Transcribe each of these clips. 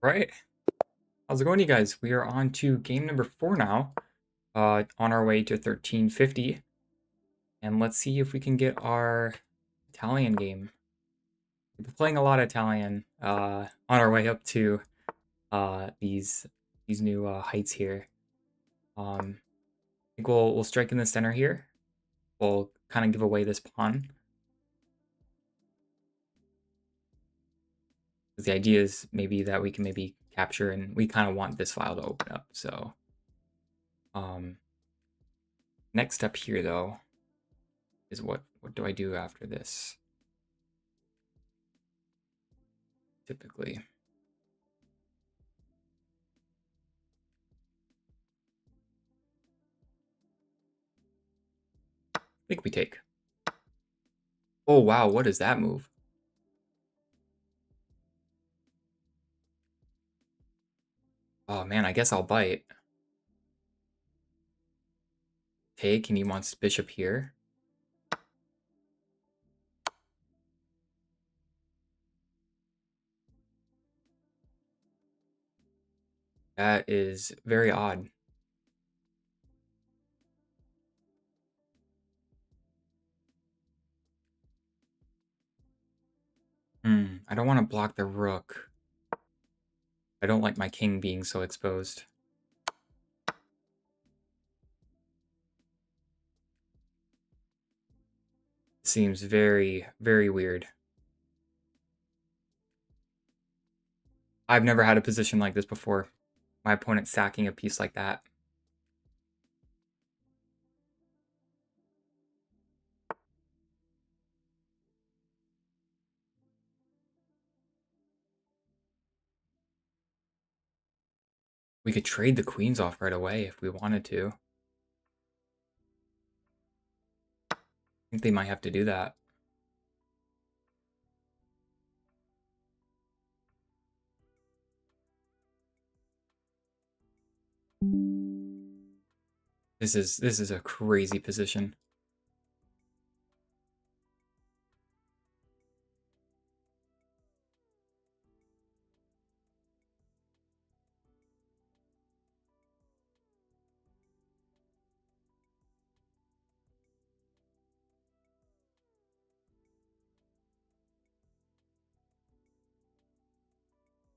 Right. How's it going, you guys? We are on to game number 4 now. On our way to 1350. And let's see if we can get our Italian game. We've been playing a lot of Italian on our way up to these new heights here. I think we'll strike in the center here. We'll kind of give away this pawn. Because the idea is maybe that we can maybe capture, and we kind of want this file to open up. So next step here though is what do I do after this? Typically. I think we take. Oh wow, what is that move? Oh man, I guess I'll bite. Take, and he wants bishop here. That is very odd. I don't want to block the rook. I don't like my king being so exposed. Seems very, very weird. I've never had a position like this before. My opponent sacking a piece like that. We could trade the queens off right away if we wanted to. I think they might have to do that. This is a crazy position.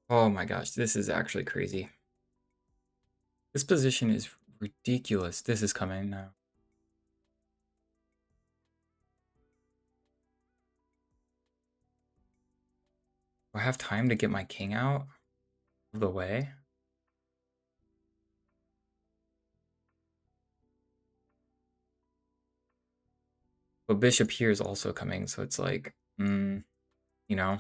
Oh my gosh, this is actually crazy. This position is ridiculous. This is coming now. Do I have time to get my king out of the way? But bishop here is also coming, so it's like, you know.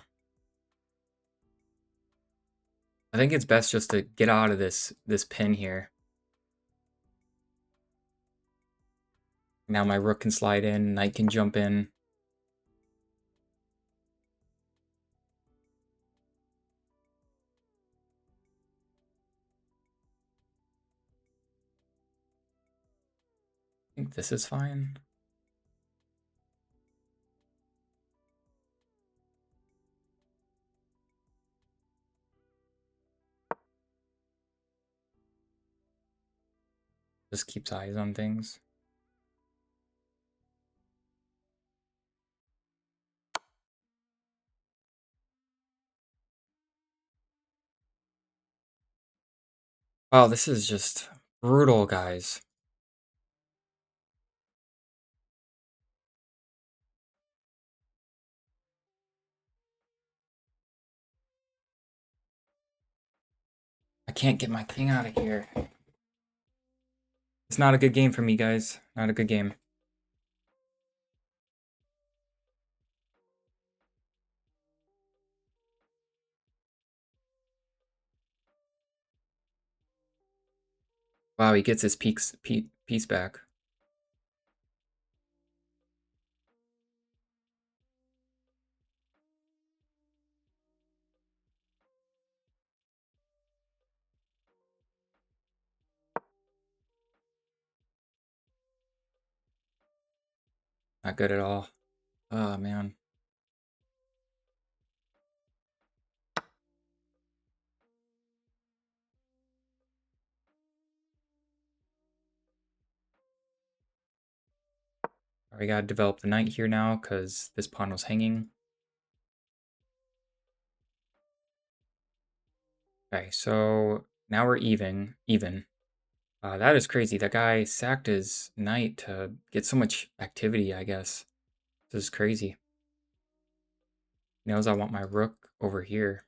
I think it's best just to get out of this pin here. Now my rook can slide in, knight can jump in. I think this is fine. Just keeps eyes on things. Wow, this is just brutal, guys. I can't get my king out of here. It's not a good game for me, guys. Not a good game. Wow, he gets his piece back. Not good at all. Oh, man. We gotta develop the knight here now because this pawn was hanging. Okay, so now we're even. That is crazy. That guy sacked his knight to get so much activity, I guess. This is crazy. He knows I want my rook over here.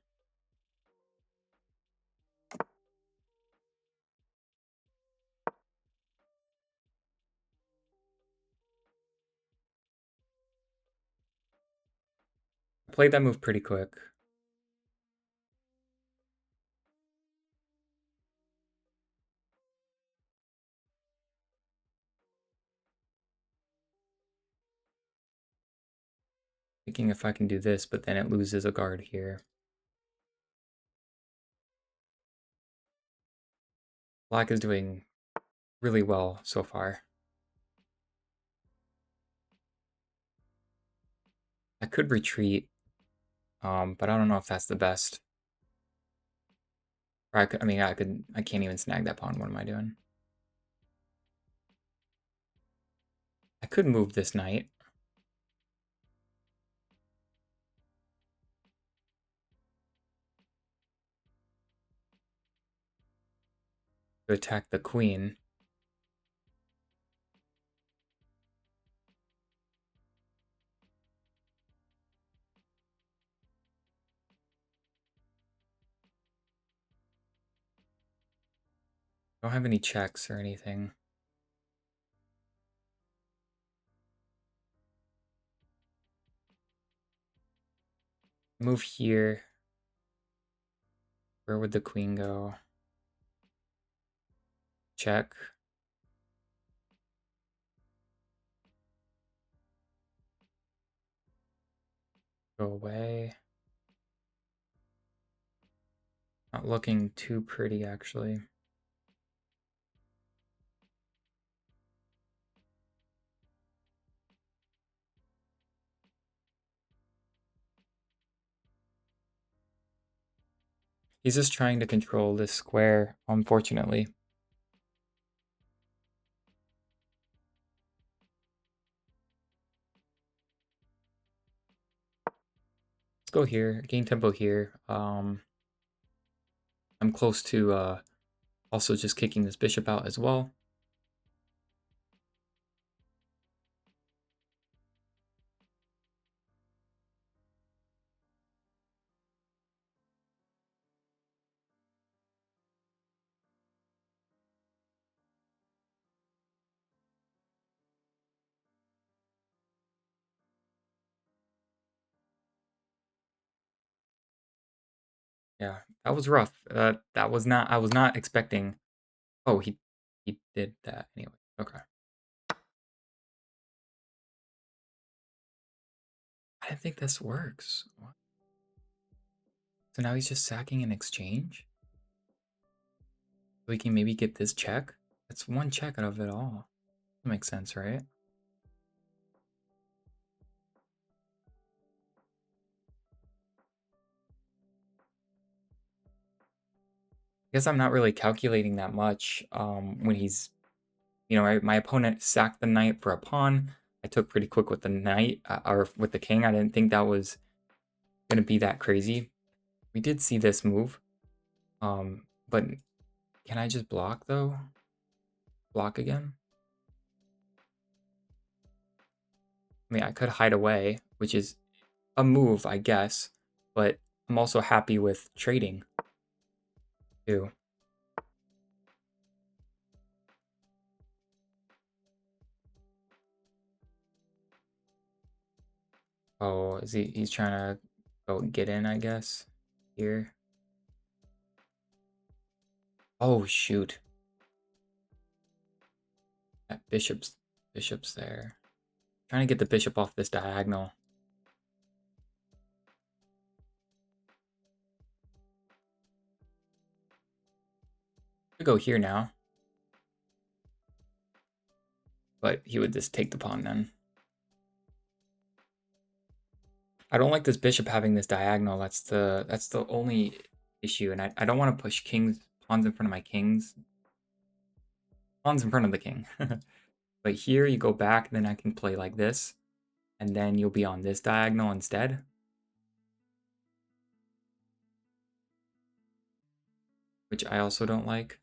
I played that move pretty quick. Thinking if I can do this, but then it loses a guard here. Black is doing really well so far. I could retreat, but I don't know if that's the best. Or I can't even snag that pawn. What am I doing? I could move this knight. To attack the queen. I don't have any checks or anything. Move here. Where would the queen go? Check. Go away. Not looking too pretty, actually. He's just trying to control this square, unfortunately. Let's go here. Gain tempo here. I'm close to also just kicking this bishop out as well. Yeah, that was rough. That was not. I was not expecting. Oh, he did that anyway. Okay. I didn't think this works. What? So now he's just sacking in exchange. So we can maybe get this check. That's one check out of it all. That makes sense, right? I guess I'm not really calculating that much when he's, my opponent sacked the knight for a pawn. I took pretty quick with the knight, or with the king. I didn't think that was going to be that crazy. We did see this move. But can I just block, though? Block again? I mean, I could hide away, which is a move, I guess. But I'm also happy with trading, too. Oh, he's trying to go get in, I guess, here. Oh, shoot. That bishop's there. Trying to get the bishop off this diagonal. I go here now. But he would just take the pawn then. I don't like this bishop having this diagonal. That's the only issue. And I don't want to push pawns in front of my kings. Pawns in front of the king. But But here you go back, then I can play like this, and then you'll be on this diagonal instead. Which I also don't like.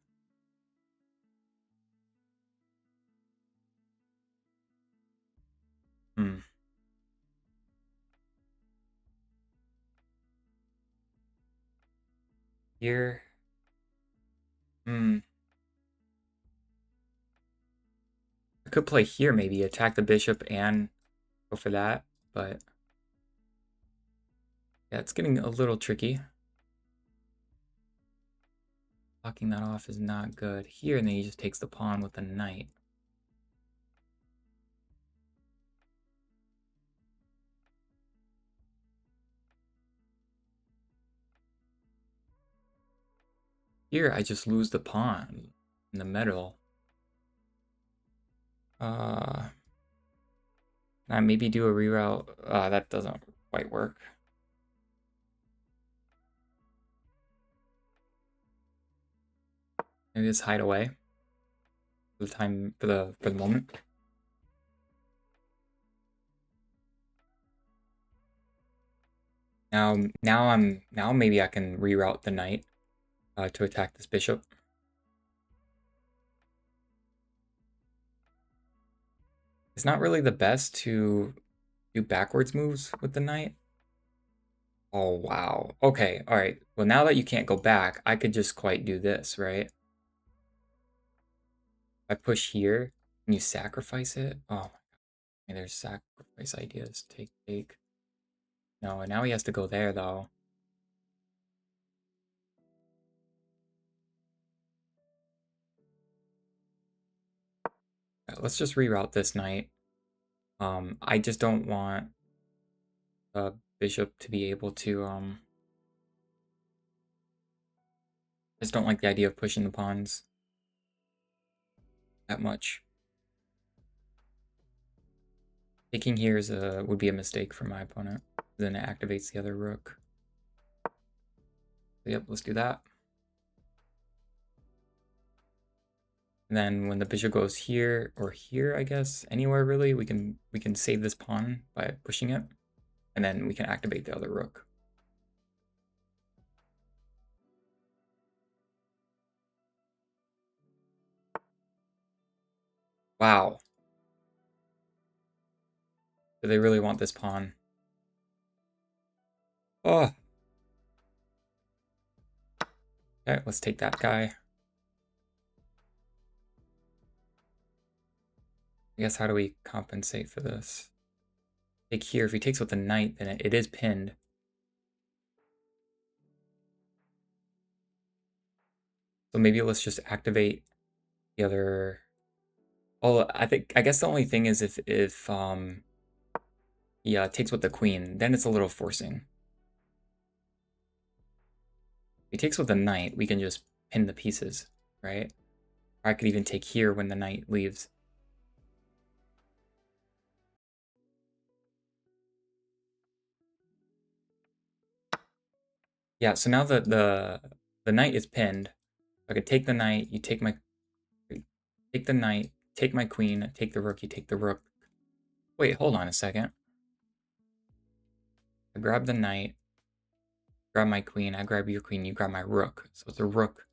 Hmm. Here. Hmm. I could play here maybe, attack the bishop and go for that, but yeah, it's getting a little tricky. Blocking that off is not good. Here, and then he just takes the pawn with the knight. Here, I just lose the pawn in the middle. I maybe do a reroute. That doesn't quite work. Maybe just hide away for the time for the moment. Now maybe I can reroute the knight to attack this bishop. It's not really the best to do backwards moves with the knight. Oh wow. Okay, all right. Well, now that you can't go back, I could just quite do this, right? I push here and you sacrifice it. Oh my god. There's sacrifice ideas. Take, take. No, and now he has to go there though. Let's just reroute this knight. I just don't want the bishop to be able to I just don't like the idea of pushing the pawns that much. Taking here is would be a mistake for my opponent. Then it activates the other rook. So, yep, let's do that. And then when the bishop goes here or here, I guess, anywhere really, we can save this pawn by pushing it. And then we can activate the other rook. Wow. Do they really want this pawn? Oh. Okay, let's take that guy. I guess how do we compensate for this? Take here. If he takes with the knight, then it is pinned. So maybe let's just activate the other. Oh, I guess the only thing is if yeah, takes with the queen, then it's a little forcing. If he takes with the knight, we can just pin the pieces, right? Or I could even take here when the knight leaves. Yeah, so now the knight is pinned. I could take the knight, you take my take the knight, take my queen, take the rook, you take the rook. Wait, hold on a second. I grab the knight, grab my queen, I grab your queen, you grab my rook. So it's a rook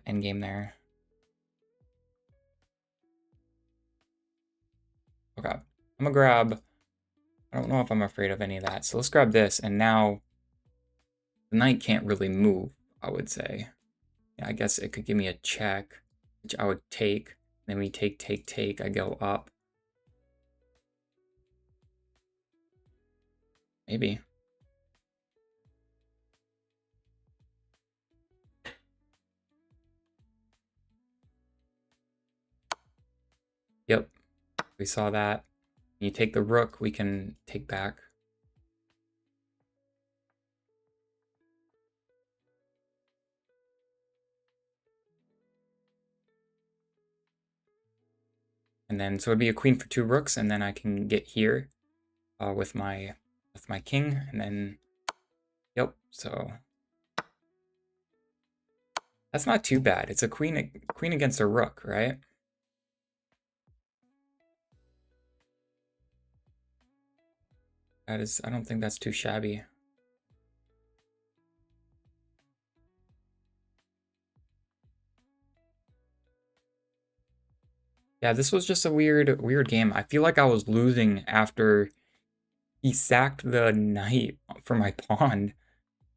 endgame there. Okay, I'm gonna grab, I don't know if I'm afraid of any of that. So let's grab this, and now the knight can't really move, I would say. Yeah, I guess it could give me a check, which I would take. Then we take, take, take, I go up. Maybe. Yep, we saw that. You take the rook, we can take back. And then, so it'd be a queen for two rooks, and then I can get here with my king, and then, yep, so that's not too bad. It's a queen against a rook, right? I don't think that's too shabby. Yeah, this was just a weird game. I feel like I was losing after he sacked the knight for my pawn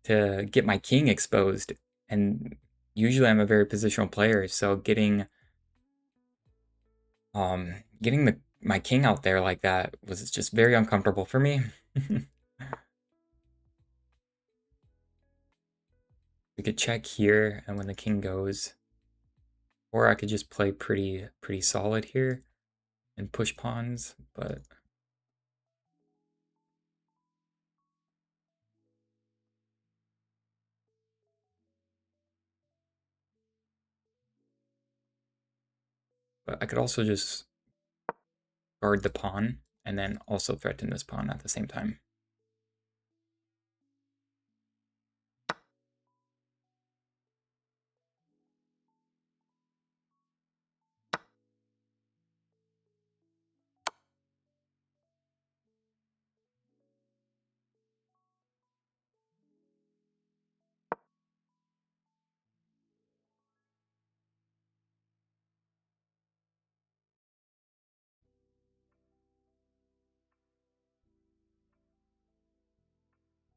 to get my king exposed. And usually I'm a very positional player, so getting my king out there like that was just very uncomfortable for me. We could check here, and when the king goes, or I could just play pretty solid here and push pawns, but I could also just guard the pawn and then also threaten this pawn at the same time.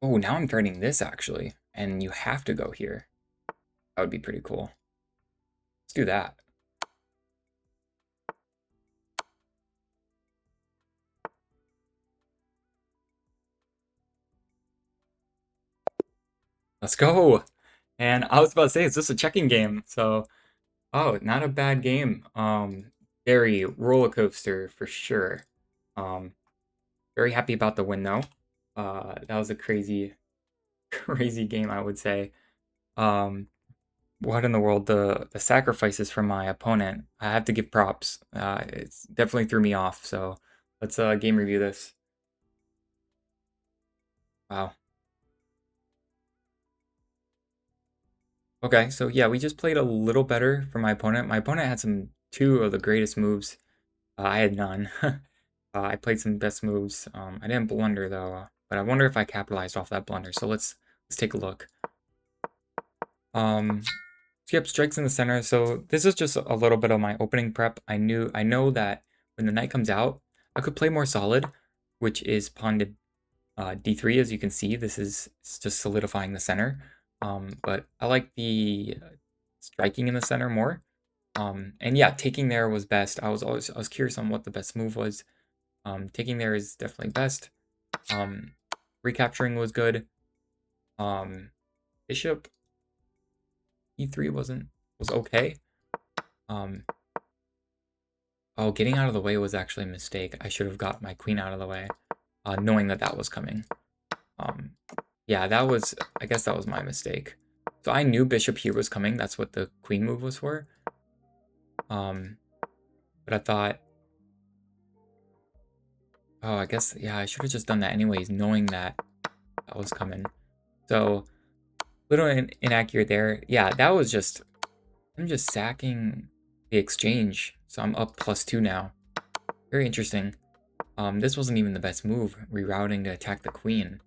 Oh, now I'm threatening this actually, and you have to go here. That would be pretty cool. Let's do that. Let's go. And I was about to say, is this a checking game? So, oh, not a bad game. Very roller coaster for sure. Um, very happy about the win though. That was a crazy, crazy game, I would say. Um, what in the world? The sacrifices from my opponent. I have to give props. It's definitely threw me off. So let's game review this. Wow. Okay, so yeah, we just played a little better for my opponent. My opponent had two of the greatest moves. I had none. I played some best moves. I didn't blunder though, but I wonder if I capitalized off that blunder. So let's take a look. Yep, strikes in the center. So this is just a little bit of my opening prep. I know that when the knight comes out, I could play more solid, which is pawn to d3. As you can see, it's just solidifying the center. But I like the striking in the center more. And yeah, taking there was best. I was curious on what the best move was. Taking there is definitely best. Recapturing was good. Bishop e3 was okay. Oh, getting out of the way was actually a mistake. I should have got my queen out of the way, knowing that was coming. Yeah, I guess that was my mistake. So I knew bishop here was coming. That's what the queen move was for. But I thought, oh, I guess, yeah, I should have just done that anyways, knowing that was coming. So, little inaccurate there. Yeah, I'm just sacking the exchange. So I'm up +2 now. Very interesting. This wasn't even the best move, rerouting to attack the queen.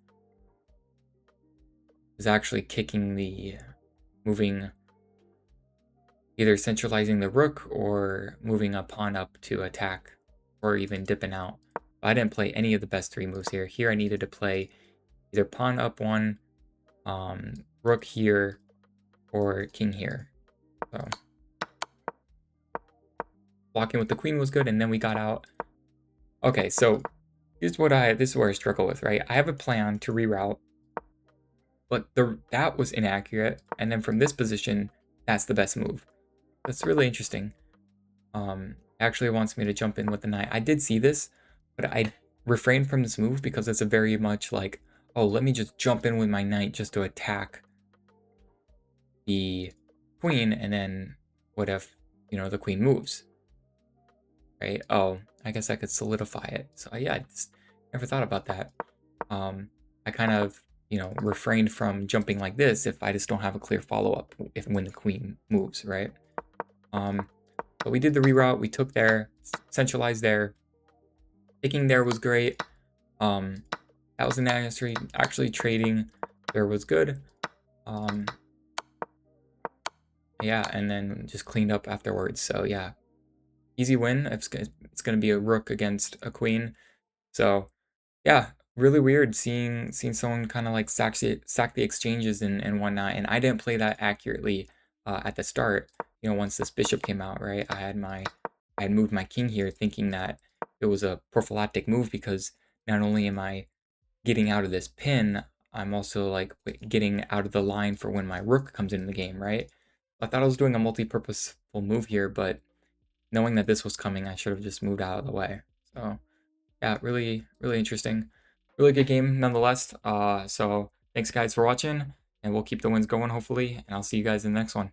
Is actually moving, either centralizing the rook or moving a pawn up to attack, or even dipping out. But I didn't play any of the best 3 moves here. Here I needed to play either pawn up 1, rook here, or king here. So blocking with the queen was good, and then we got out. Okay, so this is where I struggle with, right? I have a plan to reroute, but that was inaccurate, and then from this position, that's the best move. That's really interesting. Actually wants me to jump in with the knight. I did see this, but I refrained from this move because it's a very much like, oh, let me just jump in with my knight just to attack the queen, and then what if, the queen moves, right? Oh, I guess I could solidify it. So yeah, I just never thought about that. I kind of, refrained from jumping like this if I just don't have a clear follow-up when the queen moves, right? But we did the reroute, we took there, centralized there. Taking there was great. That that was actually trading there was good. Yeah, and then just cleaned up afterwards. So yeah, easy win. It's gonna be a rook against a queen. So yeah, really weird seeing someone kind of like sack the exchanges and whatnot. And I didn't play that accurately at the start. You know, once this bishop came out, right? I had moved my king here, thinking that it was a prophylactic move because not only am I getting out of this pin, I'm also like getting out of the line for when my rook comes into the game, right? I thought I was doing a multi-purposeful move here, but knowing that this was coming, I should have just moved out of the way. So yeah, really, really interesting. Really good game nonetheless. So thanks guys for watching, and we'll keep the wins going hopefully, and I'll see you guys in the next one.